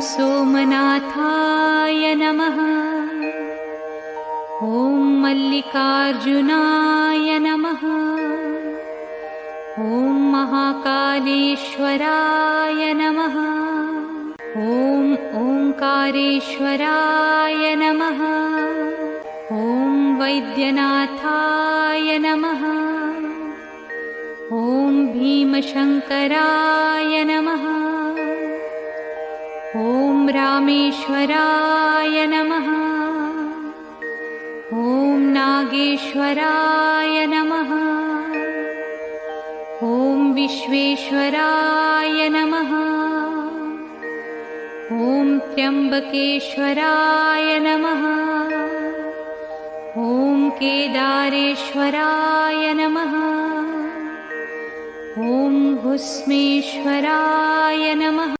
सोमनाथाय नमः। ॐ मल्लिकार्जुनाय नमः। ॐ महाकालेश्वराय नमः। ॐ ओंकारेश्वराय नमः। ॐ वैद्यनाथाय नमः। ॐ भीमशंकराय नमः। ॐ रामेश्वराय नमः। ॐ नागेश्वराय नमः। ॐ विश्वेश्वराय नमः। ॐ त्र्यंबकेश्वराय नमः। ॐ केदारेश्वराय नमः। ॐ भुस्मेश्वराय नमः।